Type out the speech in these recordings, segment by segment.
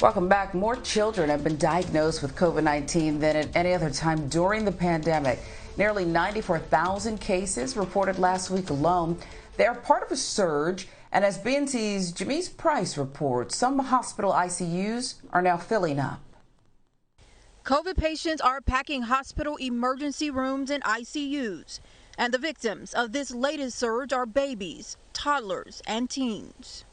Welcome back. More children have been diagnosed with COVID-19 than at any other time during the pandemic. Nearly 94,000 cases reported last week alone. They are part of a surge, and as BNC's Jamise Price reports, some hospital ICUs are now filling up. COVID patients are packing hospital emergency rooms and ICUs, and the victims of this latest surge are babies, toddlers, and teens.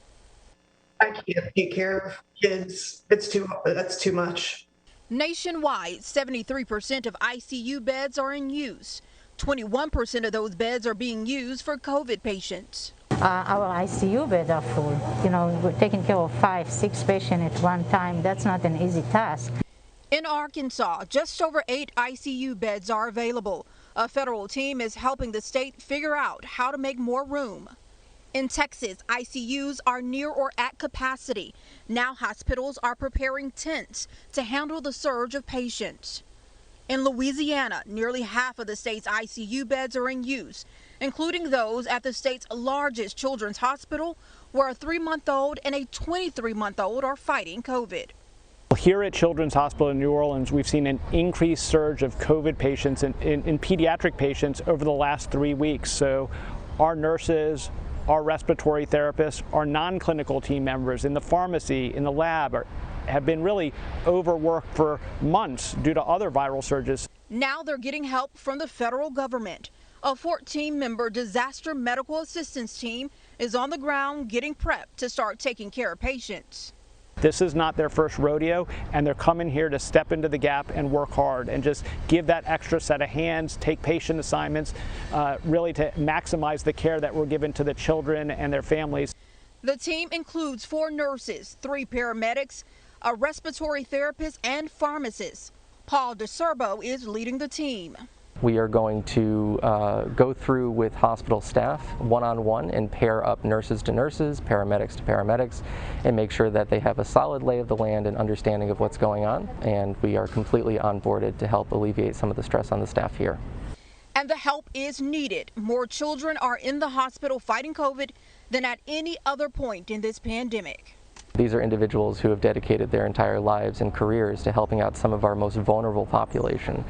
I can't take care of kids. That's too much. Nationwide, 73% of ICU beds are in use. 21% of those beds are being used for COVID patients. Our ICU beds are full. You know, we're taking care of 5, 6 patients at one time. That's not an easy task. In Arkansas, just over 8 ICU beds are available. A federal team is helping the state figure out how to make more room. In Texas, ICUs are near or at capacity. Now hospitals are preparing tents to handle the surge of patients. In Louisiana, nearly half of the state's ICU beds are in use, including those at the state's largest children's hospital, where a 3-month-old and a 23-month-old are fighting COVID. Here at Children's Hospital in New Orleans, we've seen an increased surge of COVID patients in pediatric patients over the last 3 weeks. So our nurses, our respiratory therapists, our non-clinical team members in the pharmacy, in the lab have been really overworked for months due to other viral surges. Now they're getting help from the federal government. A 14-member disaster medical assistance team is on the ground getting prepped to start taking care of patients. This is not their first rodeo, and they're coming here to step into the gap and work hard and just give that extra set of hands, take patient assignments, really to maximize the care that we're giving to the children and their families. The team includes 4 nurses, 3 paramedics, a respiratory therapist, and pharmacists. Paul DeSerbo is leading the team. We are going to go through with hospital staff one-on-one and pair up nurses to nurses, paramedics to paramedics, and make sure that they have a solid lay of the land and understanding of what's going on. And we are completely onboarded to help alleviate some of the stress on the staff here. And the help is needed. More children are in the hospital fighting COVID than at any other point in this pandemic. These are individuals who have dedicated their entire lives and careers to helping out some of our most vulnerable population.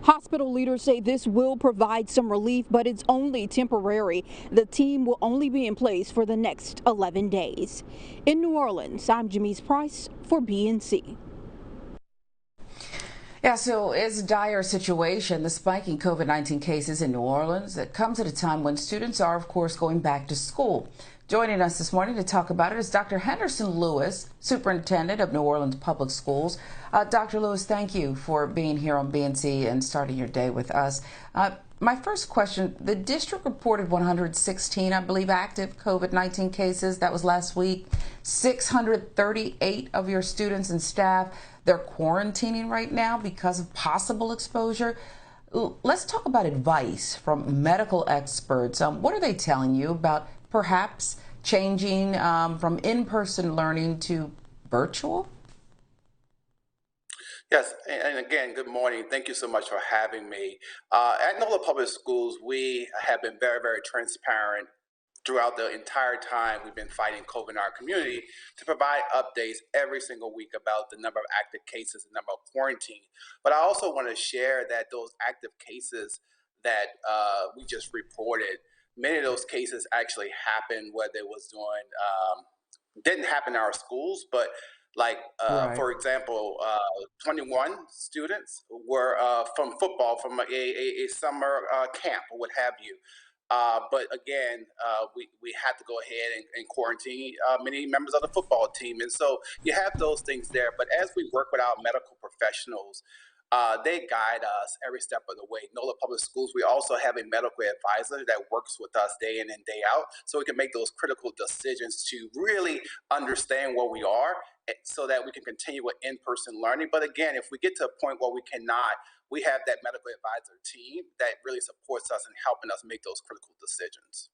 Hospital leaders say this will provide some relief, but it's only temporary. The team will only be in place for the next 11 days. In New Orleans, I'm Jamise Price for BNC. Yeah, so it's a dire situation, the spiking COVID-19 cases in New Orleans. That comes at a time when students are, of course, going back to school. Joining us this morning to talk about it is Dr. Henderson Lewis, superintendent of New Orleans Public Schools. Dr. Lewis, thank you for being here on BNC and starting your day with us. My first question, the district reported 116, I believe, active COVID-19 cases. That was last week. 638 of your students and staff, they're quarantining right now because of possible exposure. Let's talk about advice from medical experts. What are they telling you about perhaps changing from in-person learning to virtual? Yes, and again, good morning. Thank you so much for having me. At NOLA Public Schools, we have been very, very transparent throughout the entire time we've been fighting COVID in our community to provide updates every single week about the number of active cases, the number of quarantine. But I also want to share that those active cases that we just reported, many of those cases actually happened where they was doing, didn't happen in our schools, but like, for example, 21 students were from football, from a summer camp or what have you. But again, we had to go ahead and quarantine many members of the football team. And so you have those things there. But as we work with our medical professionals, they guide us every step of the way. NOLA Public Schools, we also have a medical advisor that works with us day in and day out, so we can make those critical decisions to really understand where we are so that we can continue with in-person learning. But again, if we get to a point where we cannot, we have that medical advisor team that really supports us in helping us make those critical decisions.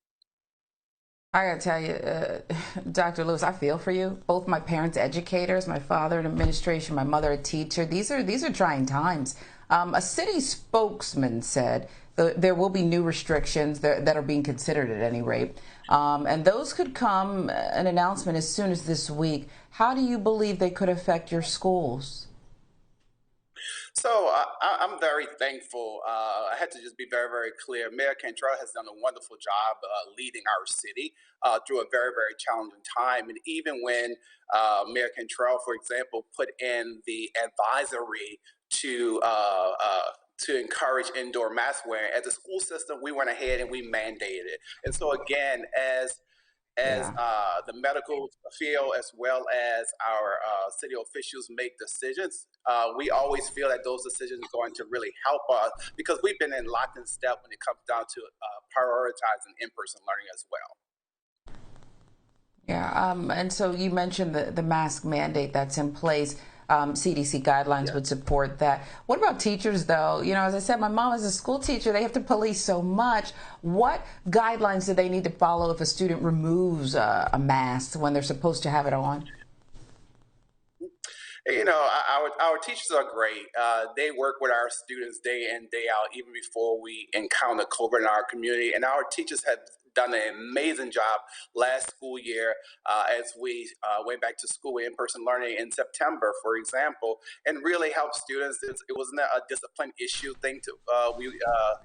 I gotta tell you, Dr. Lewis, I feel for you. Both my parents educators, my father in administration, my mother a teacher. These are trying times. A city spokesman said there will be new restrictions that are being considered at any rate. And those could come, an announcement as soon as this week. How do you believe they could affect your schools? So I'm very thankful. I had to just be very, very clear. Mayor Cantrell has done a wonderful job leading our city through a very, very challenging time. And even when Mayor Cantrell, for example, put in the advisory to encourage indoor mask wearing, as a school system, we went ahead and we mandated it. And so again, as Yeah. the medical field as well as our city officials make decisions, we always feel that those decisions are going to really help us because we've been in locked in step when it comes down to prioritizing in-person learning as well. Yeah, and so you mentioned the mask mandate that's in place. CDC guidelines would support that. What about teachers, though? You know, as I said, my mom is a school teacher. They have to police so much. What guidelines do they need to follow if a student removes a mask when they're supposed to have it on? You know, our teachers are great. They work with our students day in, day out, even before we encounter COVID in our community. And our teachers have done an amazing job last school year as we went back to school in-person learning in September, for example, and really helped students. It wasn't a discipline issue thing to we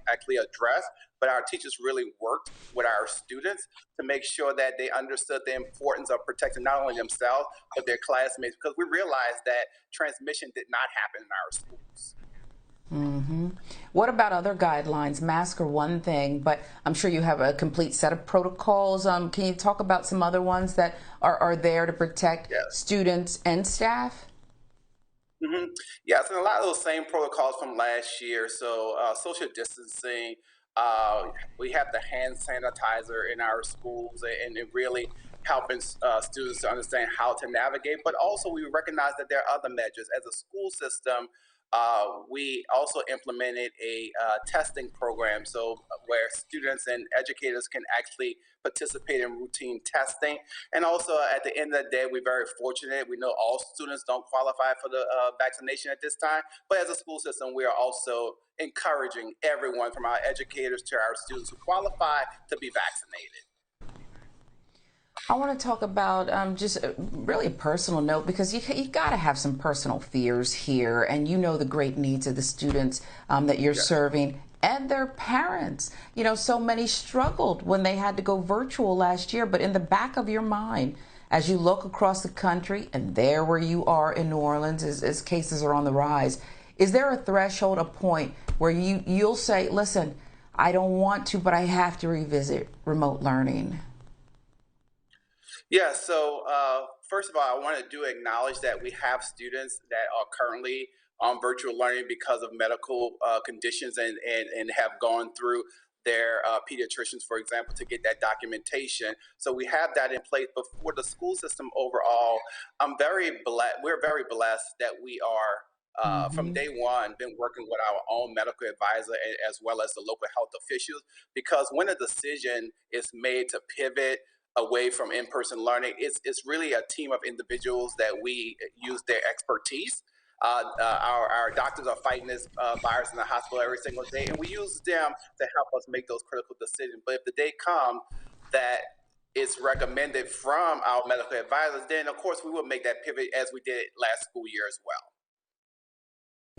actually address, but our teachers really worked with our students to make sure that they understood the importance of protecting not only themselves, but their classmates, because we realized that transmission did not happen in our schools. Hmm. What about other guidelines? Masks are one thing, but I'm sure you have a complete set of protocols. Can you talk about some other ones that are there to protect students and staff? Mm-hmm. Yes, and a lot of those same protocols from last year. So social distancing, uh, we have the hand sanitizer in our schools, and it really helping students to understand how to navigate. But also, we recognize that there are other measures. As a school system, we also implemented a testing program, so where students and educators can actually participate in routine testing. And also, at the end of the day, we're very fortunate. We know all students don't qualify for the vaccination at this time, but as a school system, we are also encouraging everyone from our educators to our students who qualify to be vaccinated. I want to talk about just really a personal note because you got to have some personal fears here, and you know the great needs of the students that you're serving and their parents. You know, so many struggled when they had to go virtual last year, but in the back of your mind, as you look across the country and there where you are in New Orleans as cases are on the rise, is there a threshold, a point where you'll say, listen, I don't want to, but I have to revisit remote learning? Yeah, so first of all, I want to acknowledge that we have students that are currently on virtual learning because of medical conditions and have gone through their pediatricians, for example, to get that documentation. So we have that in place. But for the school system overall, we're very blessed that we are. From Hmm. day one, been working with our own medical advisor as well as the local health officials, because when a decision is made to pivot away from in-person learning, it's really a team of individuals that we use their expertise. Our doctors are fighting this virus in the hospital every single day, and we use them to help us make those critical decisions. But if the day comes that it's recommended from our medical advisors, then of course we will make that pivot as we did last school year as well.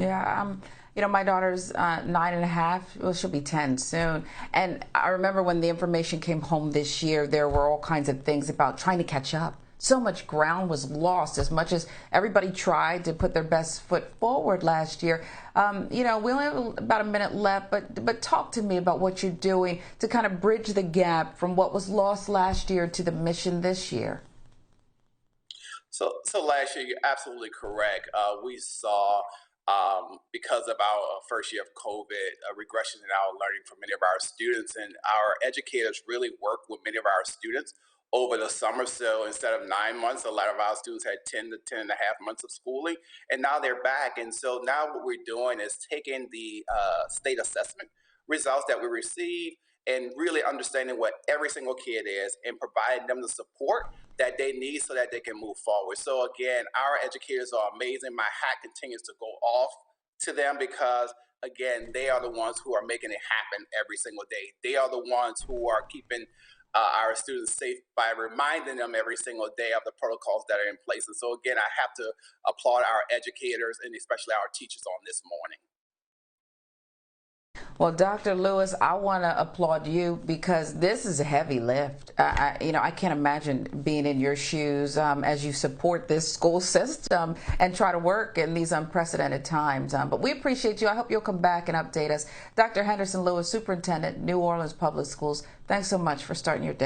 Yeah, you know, my daughter's 9.5. Well, she'll be 10 soon. And I remember when the information came home this year, there were all kinds of things about trying to catch up. So much ground was lost as much as everybody tried to put their best foot forward last year. You know, we only have about a minute left, but talk to me about what you're doing to kind of bridge the gap from what was lost last year to the mission this year. So last year, you're absolutely correct. We saw, because of our first year of COVID, a regression in our learning for many of our students, and our educators really worked with many of our students over the summer. So instead of 9 months, a lot of our students had 10 to 10 and a half months of schooling, and now they're back. And so now what we're doing is taking the state assessment results that we receive and really understanding what every single kid is and providing them the support that they need so that they can move forward. So again, our educators are amazing. My hat continues to go off to them because again, they are the ones who are making it happen every single day. They are the ones who are keeping our students safe by reminding them every single day of the protocols that are in place. And so again, I have to applaud our educators and especially our teachers on this morning. Well, Dr. Lewis, I want to applaud you because this is a heavy lift. I can't imagine being in your shoes as you support this school system and try to work in these unprecedented times. But we appreciate you. I hope you'll come back and update us. Dr. Henderson Lewis, Superintendent, New Orleans Public Schools, thanks so much for starting your day.